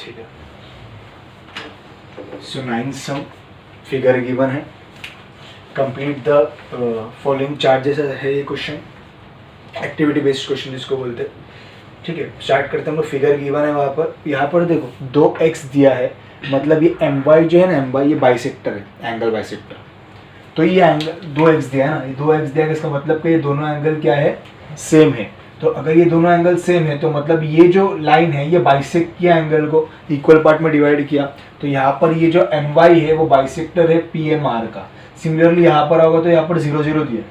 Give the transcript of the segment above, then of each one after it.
ठीक है, सो 9 सम figure given है, कंप्लीट द फॉलोइंग चार्ट जैसा है ये क्वेश्चन, एक्टिविटी बेस्ड क्वेश्चन जिसको बोलते हैं। ठीक है, स्टार्ट करते हैं हम लोग। फिगर गिवन है वहाँ पर, यहाँ पर देखो 2x दिया है, मतलब ये my जो है ना, my ये बाइसेक्टर है, एंगल बाइसेक्टर। तो ये एंगल 2x दिया है ना, ये 2x दिया है, इसका मतलब कि ये दोनों एंगल क्या है, सेम है। तो अगर ये दोनों एंगल सेम है तो मतलब ये जो लाइन है ये बाइसेक्ट किया एंगल को, इक्वल पार्ट में डिवाइड किया। तो यहाँ पर ये जो my है वो बाइसेक्टर है PMR का। सिमिलरली यहाँ पर होगा तो यहाँ पर 0 0 दिया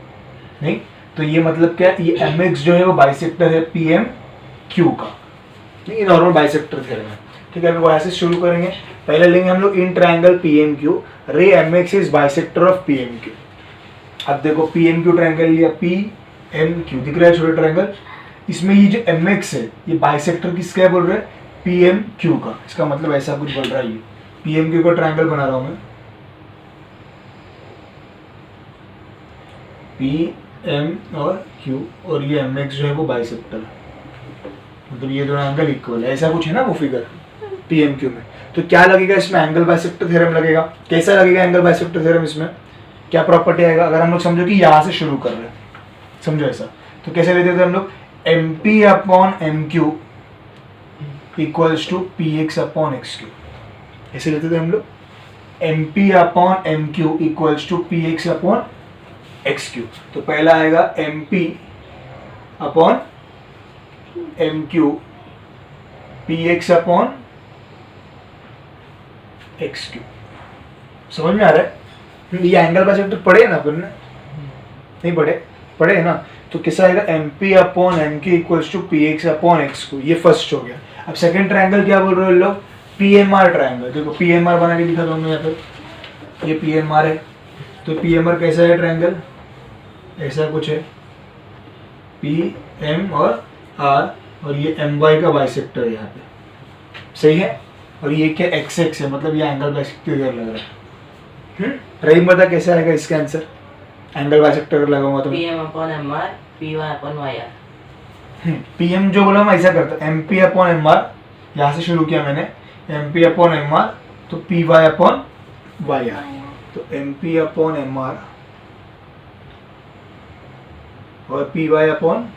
नहीं, तो ये मतलब क्या, ये mx जो है वो बाइसेक्टर है PMQ का। ये नॉर्मल बाइसेक्टर थ्योरम है। ठीक है, अभी वो ऐसे शुरू करेंगे। पहले लेंगे हम लोग इन ट्रायंगल PMQ, रे mx is bisector of PMQ। अब देखो PMQ ट्रायंगल लिया, PMQ दिख रहा है छोटा ट्रायंगल, इसमें ये जो mx है ये बाइसेक्टर किसका है बोल रहे हैं, PMQ का। इसका मतलब ऐसा कुछ बोल रहा है, ये PMQ का ट्रायंगल बना रहा हूं मैं, PM और Q, और ये mx जो है वो बाइसेक्टर है, मतलब ये दोनों एंगल इक्वल है, ऐसा कुछ है ना वो फिगर PMQ में। तो क्या लगेगा इसमें, एंगल बाइसेक्टर थ्योरम लगेगा। कैसा लगेगा एंगल बाइसेक्टर थ्योरम, इसमें क्या प्रॉपर्टी आएगा, अगर हम लोग समझो कि यहाँ से शुरू कर रहे हैं, समझो ऐसा, तो कैसे लेते थे हम लोग, MP upon MQ equals to PX upon XQ, ऐसे लेते थे हम लोग, MP upon MQ equals to PX upon XQ। तो पहला आएगा MP upon MQ PX upon XQ। समझ में आ रहा है, ये एंगल बाइसेक्टर पढ़े ना अपन ने, नहीं पढ़े है ना। तो कैसा आएगा, MP upon MQ equals to PX upon XQ, ये फर्स्ट हो गया। अब सेकंड ट्रायंगल क्या बोल रहे हो लोग, PMR ट्रायंगल। देखो PMR बना के दिखा दो मैं यहाँ पे, ये PMR है। तो PMR कैसा है ट्रायंगल, ऐसा कुछ है, PM और R, और ये MY का बाइसेक्टर है यहाँ पे, सही है। और ये क्या XX है, मतलब ये एंगल बाइसेक्टर लग रहा है। रहीम बता कैसे आएगा इसका आंसर, एंगल बाइसेक्टर लगाऊंगा तो PM upon MR PY upon YR। PM जो बोला मैं ऐसा करता, MP अपॉन MR, यहाँ से शुरू किया मैंने, MP अपॉन MR तो PY अपॉन YR। तो MP अपॉन MR और PY अपॉन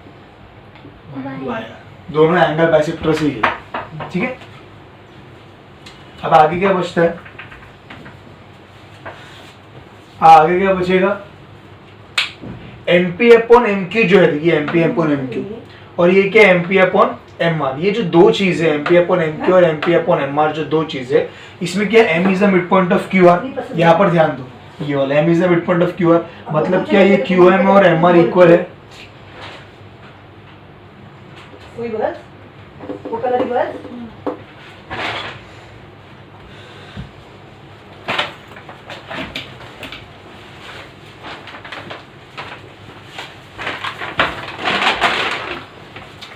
YR, दोनों एंगल बाइसेक्टर से ही है। ठीक है, अब आगे क्या बचता है, आगे क्या बचेगा, MP अपॉन MQ जो है, ये MP अपॉन MQ, और ये क्या MP अपॉन MR। ये जो दो चीज है MP अपॉन MQ और MP अपॉन MR, जो दो चीज है, इसमें क्या M is the mid point of QR। यहाँ पर ध्यान दो, ये वाला M is the mid point of QR, मतलब क्या ये QM और MR इक्वल है। वो कलर ही बस।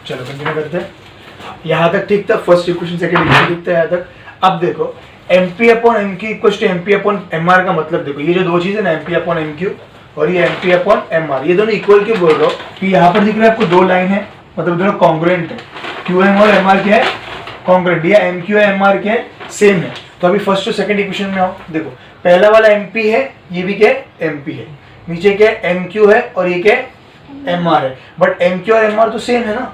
चलो कंटिन्यू करते हैं, यहाँ तक ठीक था, फर्स्ट इक्वेशन सेकंड इक्वेशन ठीक था यहाँ तक। अब देखो MP upon MQ equal to MP upon MR का मतलब देखो, ये जो दो चीज है ना, MP अपॉन MQ और ये MP अपॉन MR, ये दोनों इक्वल क्यों बोल रहा हूँ कि यहाँ पर दिख रहा है आपको दो लाइन है, मतलब दोनों कॉन्ग्रुएंट है। QM और MR क्या है, कॉन्ग्रुएंट, या MQ और MR क्या है, सेम है। तो अभी फर्स्ट और सेकंड इक्वेशन में आओ, देखो पहला वाला MP है, ये भी क्या है, MP है, नीचे क्या है, MQ है, और ये क्या है, MR है। बट MQ और MR तो सेम है ना,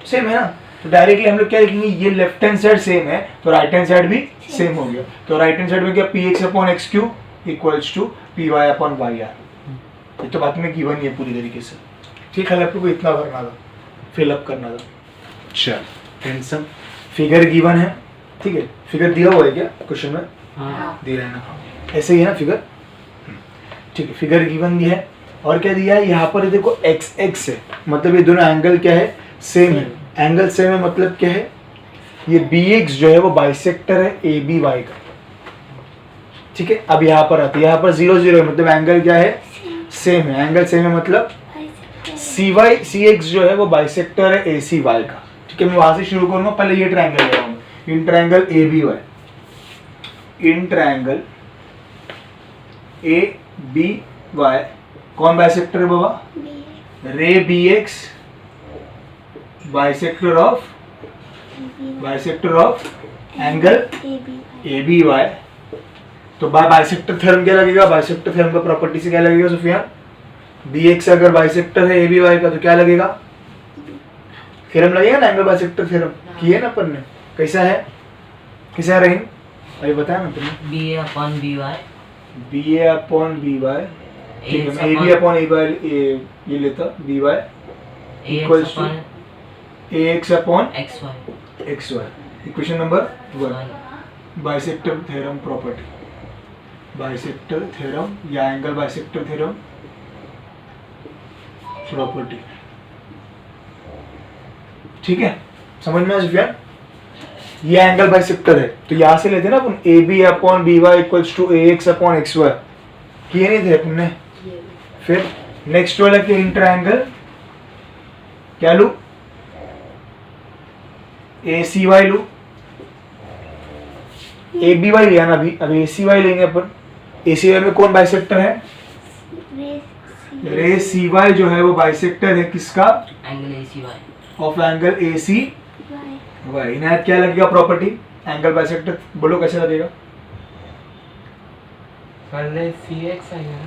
सेम है ना, तो डायरेक्टली हम लोग क्या लिखेंगे, ये लेफ्ट हैंड साइड सेम है तो राइट हैंड साइड भी सेम हो गया। तो राइट हैंड साइड में क्या, PX upon XQ equals to PY upon YR। ये तो बात में गिवन ही है पूरी तरीके से। ठीक है, आपको इतना भरना था, फिलअप करना था। चल टेंशन, फिगर गिवन है, ठीक है, फिगर दिया हुआ है क्या क्वेश्चन में, हाँ दिया है ना, ऐसे ही है ना फिगर। ठीक है, फिगर गिवन दिया है, और क्या दिया है यहाँ पर, देखो XX है, मतलब ये दोनों एंगल क्या है, सेम है। एंगल सेम है मतलब क्या है, ये BX जो है वो बाइसेक्टर है ABY का। ठीक है, अब यहाँ पर आते, यहाँ पर 0 0 है, मतलब एंगल क्या है, सेम है। एंगल सेम है मतलब CX जो है वो बाइसेक्टर है ACY का। ठीक है, मैं वहां से शुरू करूंगा, पहले ये ट्रायंगल ले रहा हूँ, in triangle ABY, in triangle ABY कौन बाइसेक्टर है बाबा, ray BX bisector of angle A B Y. तो बाइसेक्टर थ्योरम क्या लगेगा, बाइसेक्टर थ्योरम का प्रॉपर्टी से क्या लगेगा सुफियान, बी एक्स अगर बाइसेक्टर है ए बी वाई का तो क्या लगेगा, थ्योरम लगेगा ना, एंगल बाइसेक्टर थ्योरम किए ना अपन ने। कैसा है रहीम, अभी बताया ना तुमने, B A upon B Y, B A upon B Y, ठीक है, A B upon A Y ये लेता, B Y equals to A X upon X Y, X Y. Equation number 1, bisector theorem property, bisector theorem या angle bisector theorem property. ठीक है, समझ में आया सुफियान, ये एंगल बाइसेक्टर है तो यहां से लेते हैं ना अपन, A B upon B Y equals to A X upon X Y, किए नहीं थे अपन ने। फिर नेक्स्ट वाला के इंटर एंगल क्या लू, ए सी वाई लू, ए बी वाई लिया ना अभी ए सी वाई लेंगे अपन। ए सी वाई में कौन बाइसेक्टर है, रे सी वाई जो है वो बाइसेक्टर है किसका, angle A C Y, of angle A C Y. इन्हें क्या लगेगा प्रॉपर्टी, एंगल बाइसेक्टर, बोलो कैसे लगेगा, सर सी एक्स है ना,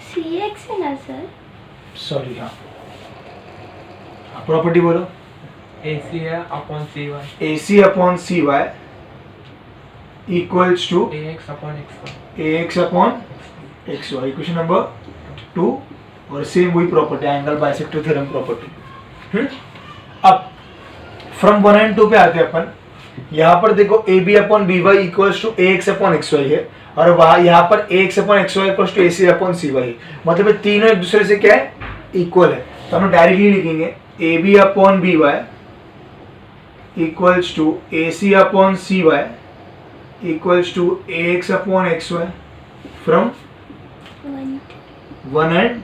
सी एक्स है ना सर, सॉरी हाँ प्रॉपर्टी बोलो, ए सी है upon C Y, A C upon C Y equals to A X upon X Y, A X upon X Y. Equation number 2, और सेम वही property angle bisector theorem property. अब from 1 and 2 पे आते हैं अपन। यहाँ पर देखो A B upon B Y equals to A X upon X Y है, और वहाँ यहाँ पर A X upon X Y equals to A C upon C Y, मतलब ये तीनों एक दूसरे से क्या है, इक्वल है। तो हम डायरेक्टली लिखेंगे A B upon B Y equals to A C upon C Y equals to A X upon X Y from 1 and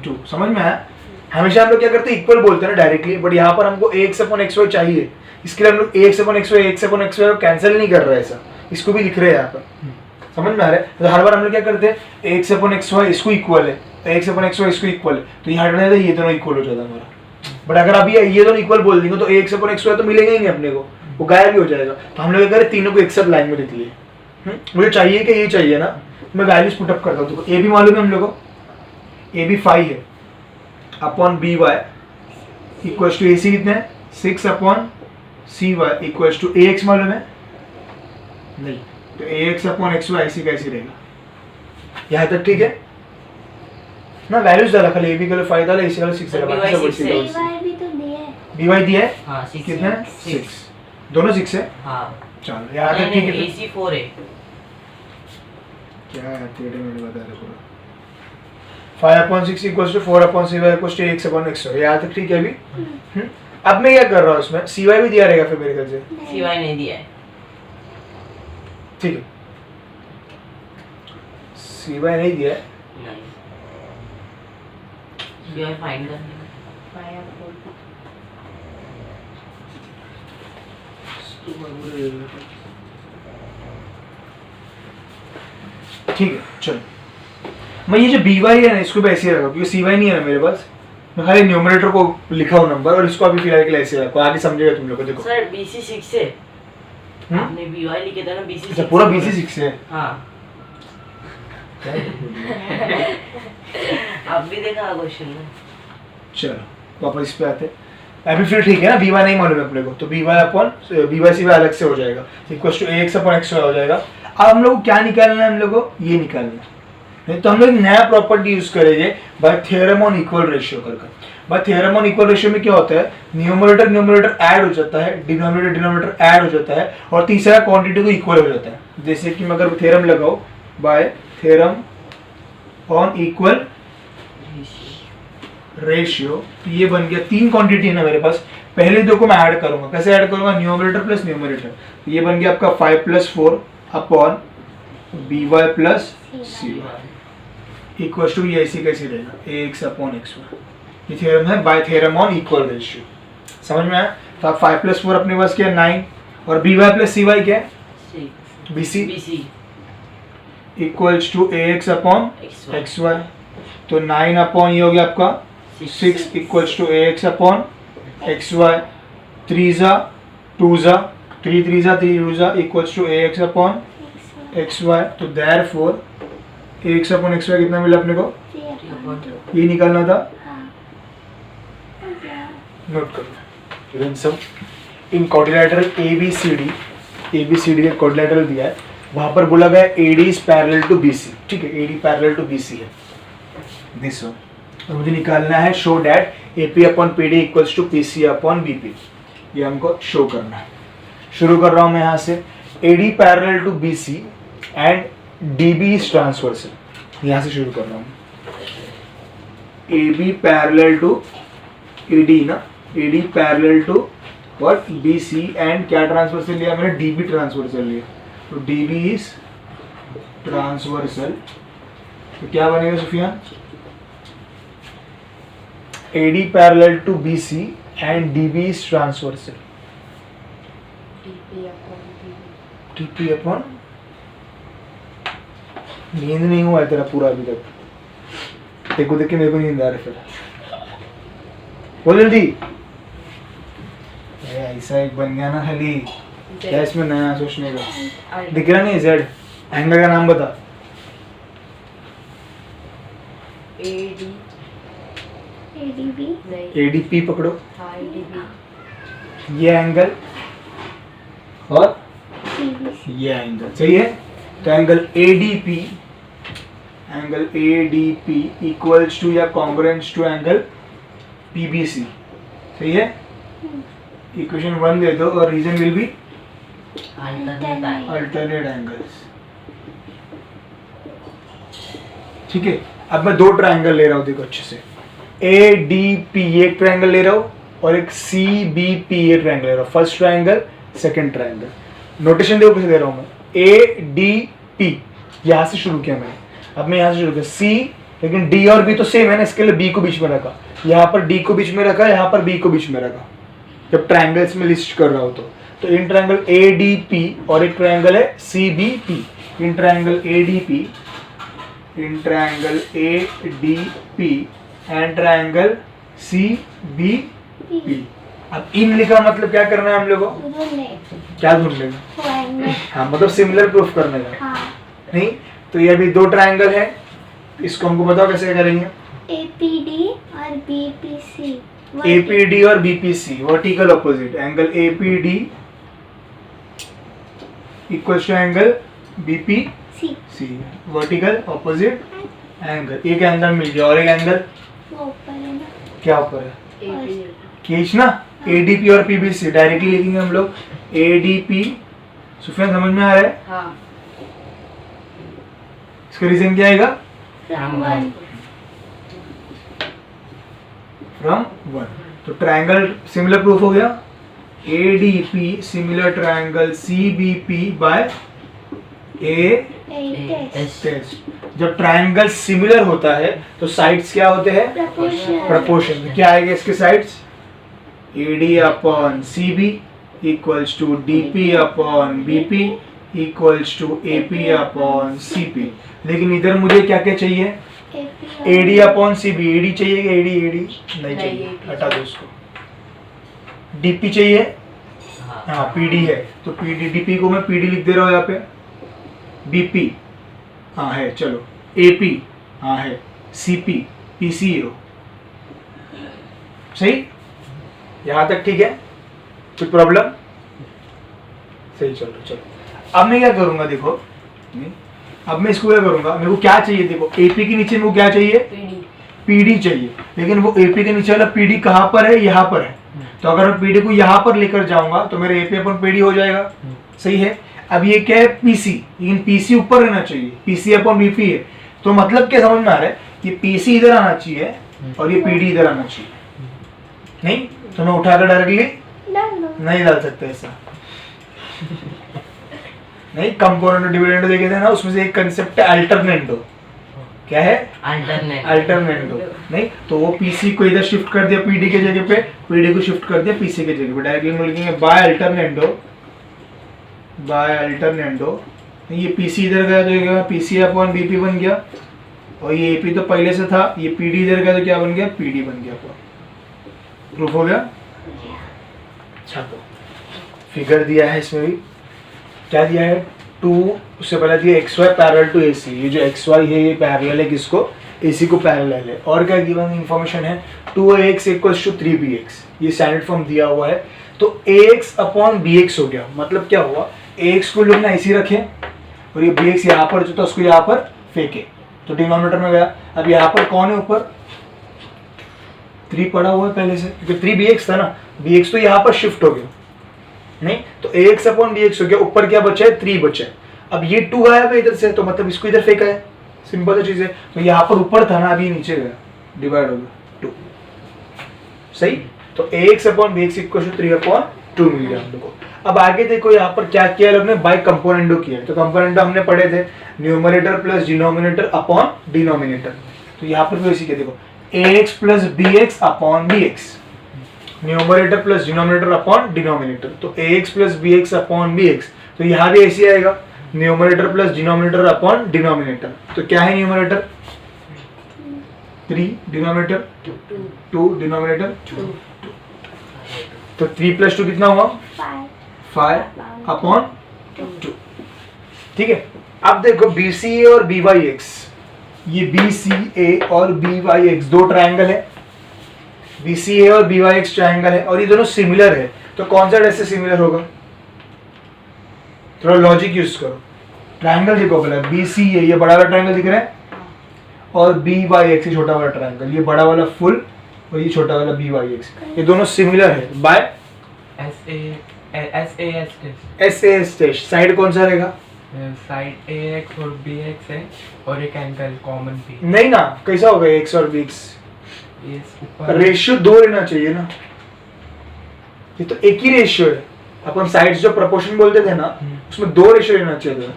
2। समझ में आया, हमेशा हम लोग क्या करते हैं, इक्वल बोलते हैं ना डायरेक्टली, बट यहाँ पर हमको एक्स अपॉन एक्स वाई चाहिए, इसके लिए हम लोग X upon X Y cancel नहीं कर रहे हैं, ऐसा इसको भी लिख रहे हैं यहाँ पर। समझ में आ रहा है, तो हर बार हम लोग क्या करते हैं, एक्स अपॉन एक्स वाई इसको इक्वल है, एक्स अपॉन एक्स वाई इसको इक्वल है, तो यहाँ हटने से ये दोनों इक्वल हो जाता है हमारा। बट अगर अभी ये दोनों इक्वल बोल देंगे तो एक्स अपॉन एक्स वाई तो मिलेगा ही नहीं अपने को, वो गायब ही हो जाएगा। तो हम लोग क्या करें, तीनों को एक साथ लाइन में लिख लिए। मुझे चाहिए कि ये चाहिए ना, मैं वैल्यूज पुटअप करता हूँ। तो ए भी मालूम है हम लोग को, ए बी 5 है upon B Y equals to A C कितने हैं 6 upon C Y equals to A X मालूम है नहीं, तो A X upon X Y ऐसी कैसी रहेगा, यहाँ तक ठीक है ना। वैल्यूज डाला खाली, ए बी का 5 डाला, इसी का 6 डाला, बाकी सब वैसे ही सी वाई भी तो दिया है, बी वाई दिया है, हाँ 6 कितना है 6, दोनों 6 है। हाँ चलो यहाँ तक ठीक है। ए सी 4 है, क्या है टेढ़े मेढ़े बता रहे पूरा, 5 upon 6 equals to 4 upon C Y equals to x upon x। यहाँ तक ठीक है अभी। अब मैं क्या कर रहा हूँ, उसमें सी वाई भी दिया रहेगा फिर मेरे ख्याल से, सी वाई नहीं दिया है, ठीक है सी वाई नहीं दिया है, नहीं सी वाई फाइंड करने ठीक है। चलो मैं ये जो बी वाई है ना इसको भी ऐसे ही रखा, क्योंकि सी वाई नहीं है ना मेरे पास, मैं खाली न्यूमरेटर को लिखा हूँ नंबर, और इसको अभी फिलहाल के लिए ऐसे रखो, आगे समझेगा तुम लोग को। देखो सर BC 6 है, आपने BY लिखे था ना BC 6, अच्छा पूरा BC 6 है, हाँ आप भी देखा क्वेश्चन में। चलो वापस इस पे आते हैं। अभी फिर ठीक है ना, बी वाई नहीं मालूम है अपने को, तो B Y upon B Y C Y अलग से हो जाएगा, equals to X upon X Y हो जाएगा। अब हम लोग को क्या निकालना है, हम लोग को ये निकालना है, नहीं तो हम लोग नया प्रॉपर्टी यूज करेंगे by theorem on equal ratio करके। By theorem on equal ratio में क्या होता है, न्यूमरेटर ऐड हो जाता है, डिनोमिनेटर ऐड हो जाता है, और तीसरा क्वांटिटी को इक्वल हो जाता है। जैसे कि मैं अगर थ्योरम लगाओ bye theorem on equal ratio, तो ये बन गया, 3 क्वांटिटी है ना मेरे पास, पहले दो को मैं ऐड करूंगा, कैसे ऐड करूंगा, न्यूमरेटर प्लस न्यूमरेटर, तो ये बन गया आपका 5 + 4 upon B Y plus C Y equal to ये ऐसी कैसी रहेगा एक्स अपॉन एक्स वाई। ये थ्योरम है by theorem on equal ratio, समझ में आया। तो आप 5 + 4 अपने पास क्या है 9, और B Y plus C Y क्या है BC equals to ax upon X Y, तो 9 अपॉन ये हो गया आपका 6 equals to ax upon X Y, 3 × 2 = 3 3 जा equals to ax upon xy, तो देयरफॉर ax अपॉन xy कितना मिला अपने को, ये निकालना था, नोट करना। Even some in quadrilateral ABCD के क्वाड्रिलेटरल दिया है, वहां पर बोला गया AD is parallel to BC, ठीक है, AD पैरेलल टू BC है दिस वन, और मुझे निकालना है show that AP upon PD equals to PC upon BP, ये हमको शो करना है। शुरू कर रहा हूं मैं यहाँ से, AD parallel to BC and DB is transversal, यहाँ से शुरू कर रहा हूँ। AB पैरेलल टू AD ना, AD parallel to what BC and क्या ट्रांसवर्सल लिया मैंने, DB ट्रांसवर्सल लिया, तो DB इज ट्रांसवर्सल, तो क्या बनेगा Sufiyan, AD parallel to BC and DB is transversal, TP upon, नींद नहीं हुआ है तेरा पूरा अभी तक, देखो देख के मेरे को नींद आ रही, फिर बोल जल्दी, ऐसा एक बन गया ना खाली, क्या इसमें नया सोचने का, दिख रहा नहीं जेड, एंगल का नाम बता, ADP पकड़ो, ये एंगल और ये एंगल सही है, तो एंगल ADP इक्वल्स टू या कॉन्ग्रुएंट टू एंगल PBC, सही है। इक्वेशन 1 दे दो और reason will be alternate angles, ठीक है। अब मैं दो ट्रायंगल ले रहा हूँ, देखो अच्छे से, ADP एक ट्रायंगल ले रहा हूँ और एक CBP ये ट्रायंगल ले रहा हूँ, first triangle second triangle, notation देखो कैसे दे रहा हूँ मैं, ADP यहाँ से शुरू किया मैंने, अब मैं यहाँ से शुरू किया C, लेकिन D और B तो सेम है ना, इसके लिए B को बीच में रखा, यहाँ पर D को बीच में रखा, यहाँ पर B को बीच में रखा, जब ट्रायंगल्स में लिस्ट कर रहा हो तो इन ट्रायंगल ADP और एक ट्रायंगल है CBP, in triangle ADP and triangle CBP। अब इन लिखा मतलब क्या करना है हम लोगों को, क्या ढूंढ लेना, हाँ मतलब सिमिलर प्रूफ करने का, नहीं तो ये अभी दो ट्रायंगल है, इसको हमको बताओ कैसे करेंगे, APD और BPC vertical opposite, angle APD equals to angle BPC vertical opposite angle, एक एंगल मिल गया और एक एंगल क्या ऊपर है, खींचना, ADP और PBC डायरेक्टली लिखेंगे हम लोग, ADP, सुफियान समझ में आ रहा है, हाँ। इसका रीजन क्या आएगा, फ्रॉम 1, तो ट्रायंगल सिमिलर प्रूफ हो गया, ADP similar triangle CBP by A test. जब ट्रायंगल सिमिलर होता है तो साइड्स क्या होते हैं, प्रोपोर्शन, क्या आएगा इसके sides, AD upon CB equals to DP upon BP equals to AP upon CP, लेकिन इधर मुझे क्या क्या चाहिए, AD अपॉन CB, AD चाहिए कि AD नहीं चाहिए, हटा दो इसको, DP चाहिए, हाँ PD है, तो PD DP को मैं PD लिख दे रहा हूँ यहाँ पे, BP हाँ है, चलो AP हाँ है, CP PC हो, सही, यहाँ तक ठीक है, कुछ प्रॉब्लम, सही, चलो। अब मैं क्या करूंगा, देखो अब मैं इसको क्या करूंगा, मेरे को क्या चाहिए, देखो AP के नीचे मेरे को क्या चाहिए, PD चाहिए, लेकिन वो AP के नीचे वाला PD कहाँ पर है, यहाँ पर है, तो अगर मैं PD को यहाँ पर लेकर जाऊंगा तो मेरा AP अपन PD हो जाएगा, सही है। अब ये क्या है PC, लेकिन PC ऊपर रहना चाहिए, PC अपॉन BP है, तो मतलब क्या समझ में आ रहा है, ये PC इधर आना चाहिए और ये PD इधर आना चाहिए, नहीं तो मैं उठाकर डायरेक्टली नहीं डाल सकता ऐसा, नहीं कंपोनेंट डिविडेंड देखे थे ना, उसमें से एक कंसेप्ट है अल्टरनेंडो, क्या है अल्टरनेंडो, नहीं तो वो PC को इधर शिफ्ट कर दिया PD के जगह पे, PD को शिफ्ट कर दिया PC के जगह पे, डायरेक्टली लिखेंगे बाय अल्टरनेंडो, ये PC इधर गया तो ये PC अपॉन BP बन गया, और ये AP तो पहले से था, ये PD इधर गया तो क्या बन गया, PD बन गया, प्रूफ हो गया। अच्छा तो फिगर दिया है इसमें भी, क्या दिया है 2, उससे पहले दिया x Y parallel to A सी। ये जो एक्स वाई है ये पैरेलल है किसको, ए सी को पैरेलल है। और क्या गिवन इन्फॉर्मेशन है 2ax इक्वल्स टू 3bx, ये स्टैंडर्ड फॉर्म दिया हुआ है। तो ax अपॉन bx हो गया, मतलब क्या हुआ ax को लोग ना ऐसे ही रखें और ये bx यहाँ पर जो था उसको यहाँ पर फेंके तो डिनोमिनेटर में गया। अब यहाँ पर कौन है ऊपर 3 पड़ा हुआ है पहले से, क्योंकि 3bx था ना, bx तो यहाँ पर शिफ्ट हो गया नहीं, तो ax अपॉन bx हो गया, ऊपर क्या बचा है 3 बचा है। अब ये 2 गायब है इधर से, तो मतलब इसको इधर फेंका है, सिंपल चीज है। तो यहाँ पर ऊपर था ना, अभी नीचे गया, डिवाइड हो गया 2, सही। तो ax upon bx equal to 3 अपॉन 2 मिल गया हम लोग को। अब आगे देखो यहाँ पर क्या किया लोग ने, बाय कंपोनेंटो किया। तो कंपोनेंटो हमने पढ़े थे numerator plus denominator upon denominator, तो यहाँ पर भी वैसे क्या देखो ax plus bx upon bx, numerator plus denominator upon denominator. तो ax plus bx upon bx, तो यहाँ भी ऐसे आएगा numerator plus denominator upon denominator. तो क्या है न्यूमरेटर 3, डिनोमिनेटर 2, डिनोमिनेटर 2। तो 3 प्लस 2 कितना हुआ 5 अपॉन 2, ठीक है। अब देखो BCA और BYX, ये BCA और BYX दो ट्रायंगल है, BCA और BYX ट्रायंगल है और ये दोनों सिमिलर है। तो कौन सा ऐसे सिमिलर होगा, थोड़ा लॉजिक यूज करो। ट्रायंगल देखो पहले BCA, ये बड़ा वाला ट्रायंगल दिख रहा है, और BYX ये छोटा वाला ट्रायंगल, ये बड़ा वाला फुल और ये छोटा वाला BYX, ये दोनों सिमिलर है बाय SAS टेस्ट। साइड कौन सा रहेगा, साइड AX और BX है और एक एंगल कॉमन P। नहीं ना, कैसा होगा x और bx, ये ऊपर रेशियो 2 रहना चाहिए ना, ये तो एक ही रेशियो है। अपन साइड्स जो प्रोपोर्शन बोलते थे ना, उसमें 2 रेशियो रहना चाहिए।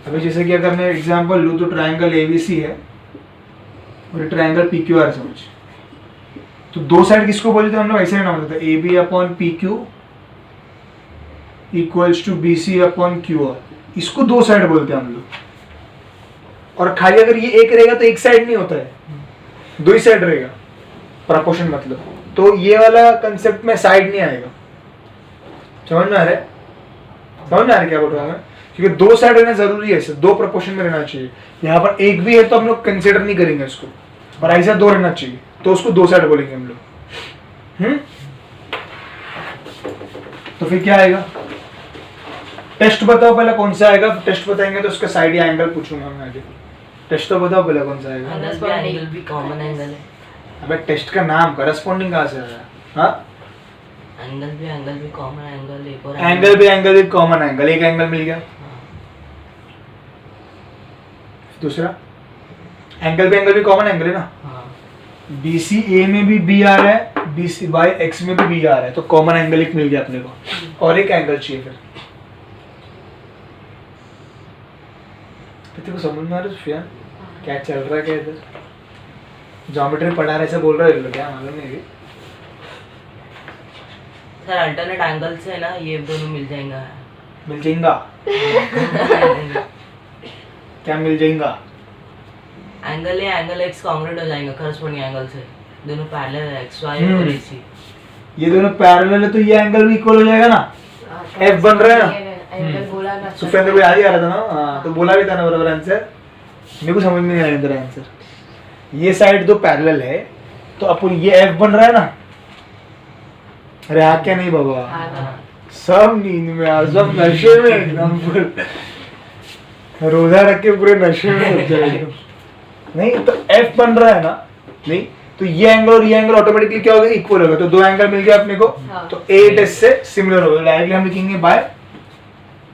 अभी जैसे कि अगर मैं एग्जांपल लूँ तो ट्रायंगल ABC है और ट्रायंगल PQR समझ, तो 2 साइड किसको बोलते थे हम लोग, ऐसे रहना होता था AB upon PQ equals to BC upon QR, इसको 2 साइड बोलते हैं हम लोग। और खाली अगर ये एक रहेगा तो एक साइड नहीं होता है, 2 ही साइड रहेगा प्रोपोर्शन मतलब। तो ये वाला कंसेप्ट में साइड नहीं आएगा, समझ में आ रहा है, समझ में आ रहा है क्या बोल रहा हूँ मैं, क्योंकि 2 साइड रहना जरूरी है, 2 प्रोपोर्शन में रहना चाहिए। यहाँ पर एक भी है तो हम लोग कंसिडर नहीं करेंगे इसको, और ऐसा 2 रहना चाहिए तो उसको 2 साइड बोलेंगे हम लोग। तो फिर क्या आएगा, टेस्ट बताओ पहले कौन सा आएगा, टेस्ट बताएंगे तो उसका साइड या एंगल पूछूंगा मैं आगे। टेस्ट तो बताओ पहले कौन सा आएगा। एंगल भी कॉमन एंगल है। अबे टेस्ट का नाम करस्पॉन्डिंग कहाँ से आया, हाँ एंगल भी कॉमन एंगल, एक और एंगल भी कॉमन एंगल, एक एंगल मिल गया। दूसरा एंगल भी कॉमन एंगल है ना, BCA में भी B आ रहा है, BYX में भी B आ रहा है, तो कॉमन एंगल एक मिल गया अपने को, और एक एंगल चाहिए फिर। तेरे को समझ में आ रहा है सुफियान क्या चल रहा है, क्या इधर ज्योमेट्री पढ़ा रहे ऐसे बोल रहे हो क्या, मालूम नहीं। सर अल्टरनेट एंगल से ना ये दोनों मिल जाएगा क्या मिल जाएगा, एंगल या एंगल एक्स कांग्रुएंट हो जाएगा करस्पॉन्डिंग एंगल से, दोनों पैरेलल है एक्स वाई और AC। ये दोनों पैरेलल है तो ये एंगल भी इक्वल हो जाएगा ना, F बन रहा है ना। एंगल बोला ना सुफियान को याद ही आ रहा था ना, हाँ तो बोला भी था ना बराबर आंसर, मेरे को समझ में नहीं आया इधर आंसर। ये साइड 2 पैरेलल है तो अपन ये F बन रहा है ना, अरे हाँ क्या नहीं बाबा, सब नींद में आ, सब नशे में एकदम रोजा रख के पूरे नशे में हो जाएगा। नहीं तो F बन रहा है ना, नहीं तो ये एंगल और ये एंगल ऑटोमेटिकली क्या होगा, इक्वल होगा, तो 2 एंगल मिल गया अपने को। तो A टेस्ट से सिमिलर होगा, डायरेक्टली हम लिखेंगे बाय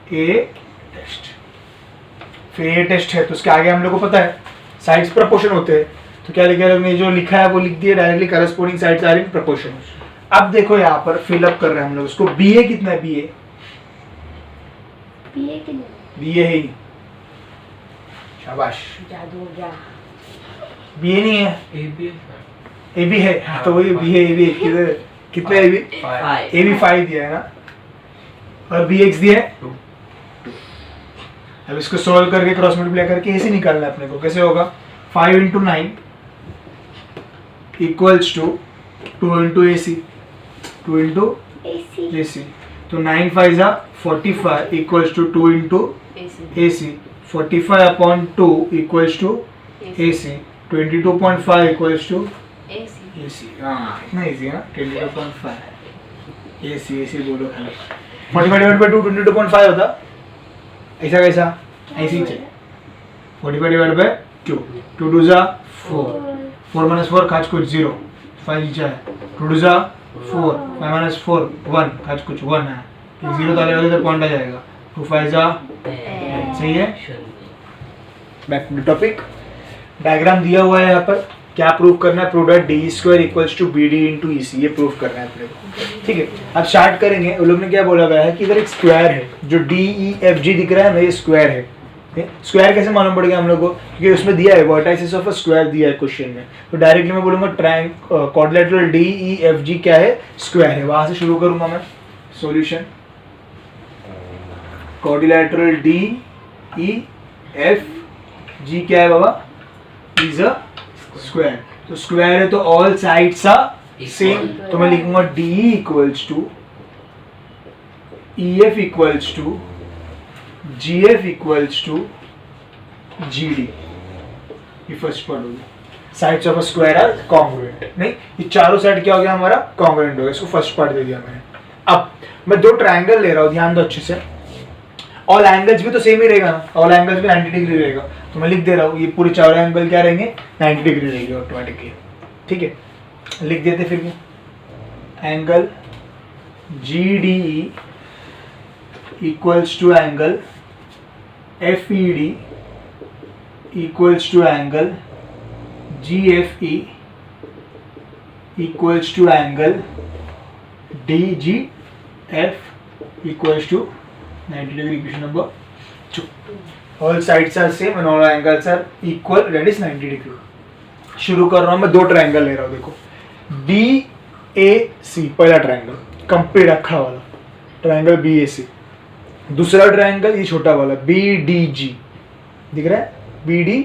A टेस्ट। फिर A टेस्ट है तो उसके आगे हम लोग को पता है साइड्स प्रोपोर्शन होते हैं, तो क्या लिखा है, जो लिखा है वो लिख दिया directly, corresponding sides are in proportion. अब देखो यहाँ पर फिलअप कर रहे हैं हम लोग उसको, BA कितना है, BA है ही, शाबाश, जादू हो गया। BA नहीं है, AB है, हाँ, तो वही AB कितना है, AB 5 दिया है ना, और BX दिया है 2। अब इसको सोल्व करके क्रॉस मल्टीप्लाई करके ऐसे निकालना है अपने को, कैसे होगा, 5 into 9 equals to 2 into AC, 2 into AC, तो 9 5 जा 45 equals to 2 into AC. AC. 45 upon 2 equals to AC. 22.5 equals to AC. AC. हाँ इतना easy है ना 22.5 AC बोलो खाली 45 divided by 2 22.5 होता ऐसा कैसा ऐसे ही चाहिए 45 divided by 2 2 2 जा 4 4 minus 4 खाच कुछ 0 5 नीचे है 2 2 जा 4 5 minus 4 1 खाच कुछ 1 है एक 0 डालेगा तो पॉइंट आ जाएगा 2 5 जा सही है बैक टू टॉपिक डायग्राम दिया हुआ है यहाँ पर क्या प्रूव करना है prove that D square equals to B D into E C ये प्रूव करना है अपने को ठीक है अब स्टार्ट करेंगे उन लोग ने क्या बोला गया है कि इधर एक स्क्वायर है जो डी ई एफ जी दिख रहा है ना ये स्क्वायर है स्क्वायर कैसे मालूम पड़ गया हम लोग को क्योंकि उसमें दिया है वर्टाइसिस ऑफ अ स्क्वायर दिया है क्वेश्चन में तो डायरेक्टली मैं बोलूंगा quadrilateral D E F G क्या है स्क्वायर है वहां से शुरू करूंगा मैं solution quadrilateral D E F G क्या है बाबा इज अ स्क्वायर तो स्क्वायर है तो ऑल साइड्स आर सेम तो मैं लिखूंगा D equals to E F equals to G F equals to G D ये फर्स्ट पार्ट होगी sides of a square are congruent नहीं ये चारों साइड क्या हो गया हमारा कॉन्ग्रुएंट हो गया इसको फर्स्ट पार्ट दे दिया मैंने अब मैं दो ट्रायंगल ले रहा हूँ ध्यान दो अच्छे से ऑल एंगल्स भी तो सेम ही रहेगा ना ऑल एंगल्स भी 90 डिग्री रहेगा तो मैं लिख दे रहा हूँ ये पूरे चारों एंगल क्या रहेंगे 90 डिग्री रहेंगे ऑटोमेटिकली ठीक है लिख देते फिर भी angle G D E equals to angle F E D equals to angle G F E equals to angle D G F equals to 90 degree equation number 2 all sides are same and all angles are equal that is 90 degree शुरू कर रहा हूँ मैं दो triangle ले रहा हूँ देखो बी ए सी पहला ट्रायंगल कंप्लीट रखा वाला ट्रायंगल बी ए सी दूसरा ट्रायंगल ये छोटा वाला बी डी जी दिख रहा है बी डी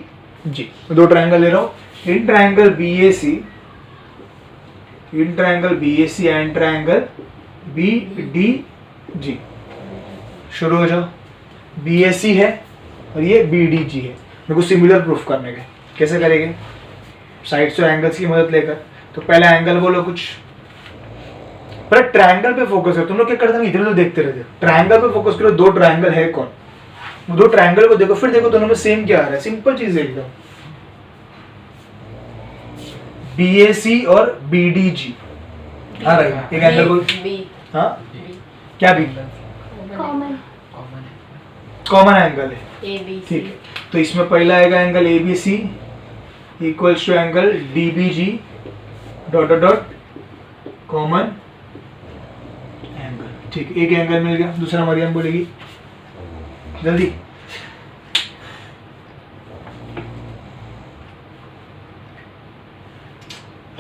जी दो ट्रायंगल ले रहा हूँ in triangle B A C and triangle B D G शुरू हो जाओ बी ए सी है और ये बी डी जी है मेरे को सिमिलर प्रूफ करने के कैसे करेंगे साइड्स और एंगल्स की मदद लेकर तो पहला एंगल बोलो कुछ पर ट्रायंगल पे फोकस करो तुम लोग क्या करते हैं इधर उधर देखते रहते हो ट्रायंगल पे फोकस करो दो ट्रायंगल है कौन वो दो ट्रायंगल को देखो फिर देखो दोनों में सेम क्या आ रहा है सिंपल चीज है एकदम बी ए सी और बी डी जी आ रहा है एक एंगल को B. हाँ क्या बी Common. कॉमन एंगल है A B C. ठीक है तो इसमें पहला आएगा angle A B C equals to angle D B G dot dot dot common angle ठीक है एक एंगल मिल गया दूसरा मरियम बोलेगी जल्दी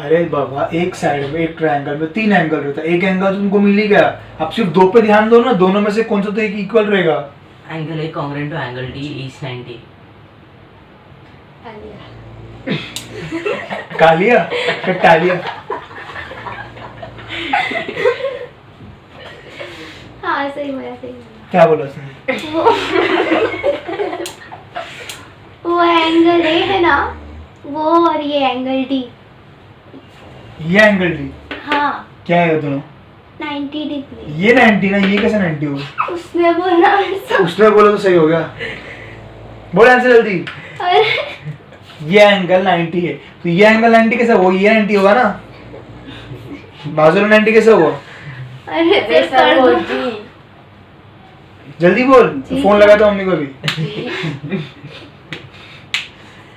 अरे बाबा एक साइड में एक ट्रायंगल में तीन एंगल रहता है एक एंगल तुमको मिल ही गया अब सिर्फ दो पे ध्यान दो ना दोनों में से कौन सा तो एक इक्वल रहेगा angle A congruent to angle D is 90 कालिया फिर टालिया हाँ सही बोला सही बोला क्या बोला उसने वो एंगल ए है ना वो और ये एंगल डी ये एंगल डी हाँ क्या है दोनों 90 डिग्री ये 90 ना ये कैसे 90 होगा उसने बोला ऐसा। उसने बोला तो सही हो गया बोल आंसर जल्दी और ये एंगल 90 है तो ये एंगल 90 कैसे हुआ ये 90 होगा ना बाजू में 90 कैसे हुआ अरे अरे तो सर कर वो दो। जी. जल्दी बोल जी। फोन लगा दो मम्मी को भी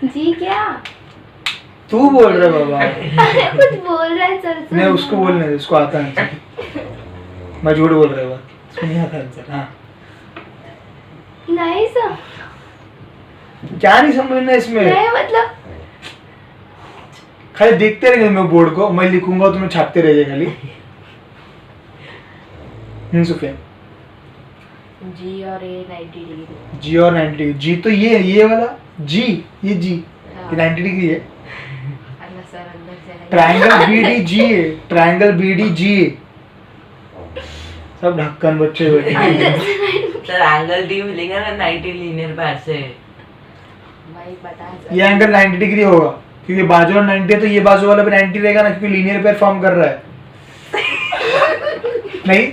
जी क्या तू बोल रहा बाबा अरे कुछ बोल रहा है सर नहीं उसको बोलने दे उसको आता है आंसर मैं झूठ बोल रहा हूँ उसको नहीं आता आंसर हाँ नहीं सर क्या नहीं समझना इसमें नहीं मतलब खाली देखते रहेंगे मैं बोर्ड को मैं लिखूंगा तुम्हें छापते रहिए खाली सुफियान G और A 90 डिग्री. जी और 90 डिग्री जी तो ये वाला जी ये जी हाँ. ये 90 डिग्री है अन्ना सर अंदर से है. ट्रायंगल बी डी जी है ट्रायंगल बी डी जी है सब ढक्कन बच्चे बैठे अंदर से 90 सर एंगल डी मिलेगा ना 90 लीनियर पैर से। भाई बता ये एंगल 90 डिग्री होगा क्योंकि बाजू और 90 है तो ये बाजू वाला भी 90 रहेगा ना क्योंकि लीनियर पेयर फॉर्म कर रहा है नहीं।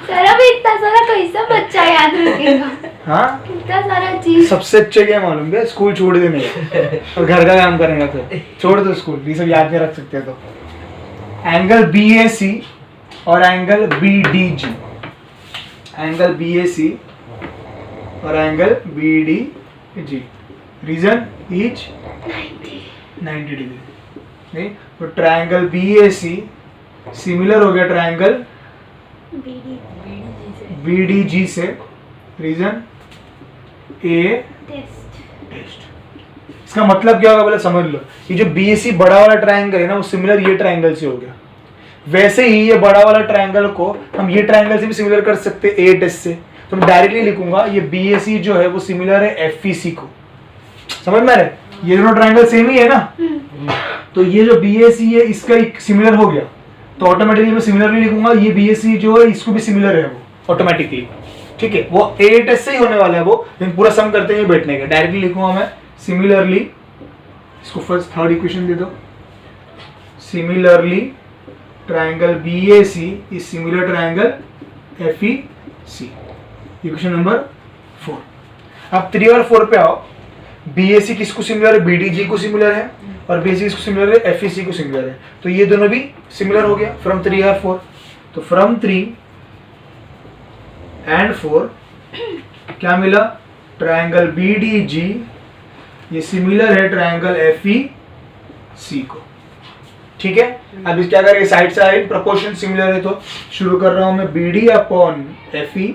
सर अभी इतना सारा कैसा बच्चा याद रखेगा? हाँ इतना सारा चीज। सबसे अच्छे क्या मालूम है, स्कूल छोड़ देने का और घर का काम करेंगे फिर छोड़ दो स्कूल, ये सब याद नहीं रख सकते। तो एंगल BAC और एंगल BDG, एंगल BAC और angle BDG, reason each 90 degree. नहीं तो ट्रायंगल BAC सिमिलर हो गया ट्रायंगल BDG से, रीजन A टेस्ट। इसका मतलब क्या होगा बोले समझ लो, ये जो BAC बड़ा वाला ट्रायंगल है ना वो सिमिलर ये ट्रायंगल से हो गया। वैसे ही ये बड़ा वाला ट्रायंगल को हम ये ट्रायंगल से भी सिमिलर कर सकते हैं A टेस्ट से। तो मैं डायरेक्टली लिखूंगा ये BAC जो है वो सिमिलर है FEC को। समझ में आ रहा है? ये दोनों ट्रायंगल सेम ही है ना, तो ये जो BAC है इसका एक सिमिलर हो गया तो ऑटोमेटिकली मैं सिमिलरली लिखूंगा ये BAC जो है इसको भी सिमिलर है वो ऑटोमेटिकली। ठीक है, वो A टेस्ट से ही होने वाला है वो, लेकिन पूरा सम करते हुए बैठने का। डायरेक्टली लिखूंगा मैं सिमिलरली, इसको फर्स्ट थर्ड इक्वेशन दे दो, similarly triangle BAC is similar triangle FEC, equation number 4। अब 3 और 4 पे आओ। BAC किसको सिमिलर है? BDG को सिमिलर है और BAC किसको सिमिलर है? FEC को सिमिलर है। तो ये दोनों भी सिमिलर हो गया फ्रॉम 3 और 4। तो फ्रॉम 3 एंड 4 क्या मिला? ट्रायंगल BDG ये सिमिलर है ट्रायंगल FEC को। ठीक है, अब इस क्या करेंगे, साइड साइड प्रोपोर्शन सिमिलर है तो शुरू कर रहा हूं मैं BD upon FE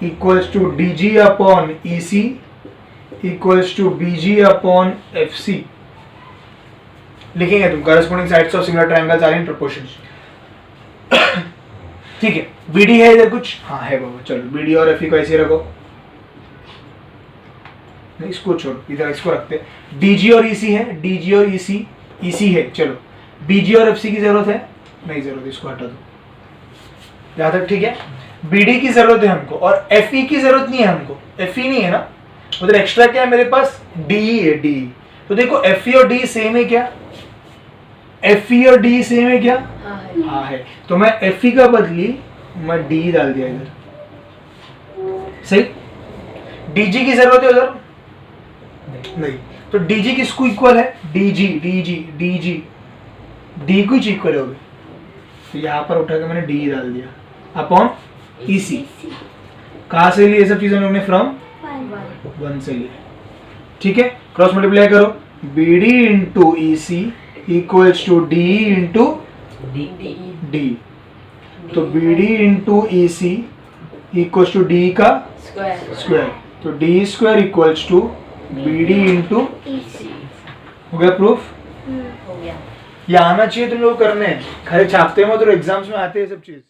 equals to DG upon EC equals to BG upon FC। लिखेंगे तुम corresponding sides of similar triangles are in proportions. ठीक है, BD है इधर कुछ? हाँ है बाबा, चलो BD और FE को ऐसे रखो, नहीं इसको छोड़ो, इधर इसको रखते। DG और EC है, DG और EC है, चलो BG और FC की जरूरत है? नहीं जरूरत, इसको हटा दो यहां तक। ठीक है, BD की जरूरत है हमको और FE की जरूरत नहीं है हमको। FE नहीं है ना, उधर एक्स्ट्रा क्या है मेरे पास? DE है, DE। तो देखो FE और DE सेम है क्या? FE और DE सेम है क्या? हाँ है। तो मैं FE का बदली मैं DE डाल दिया इधर, सही। DG की जरूरत है उधर? नहीं। तो DG किसको इक्वल है? DG D को ही इक्वल हो गए, तो यहाँ पर उठा के मैंने DE डाल दिया अपॉन EC। कहाँ से लिए सब चीजें हमने? फ्रॉम 1 से लिए। ठीक है, क्रॉस मल्टीप्लाई करो, BD into EC equals to DE into D। तो BD into EC equals to D का स्क्वायर, तो D square equals to BD into हो गया प्रूफ। हो गया। ये आना चाहिए तुम लोग करने, खाली छापते मत और एग्जाम्स में आते हैं सब चीज।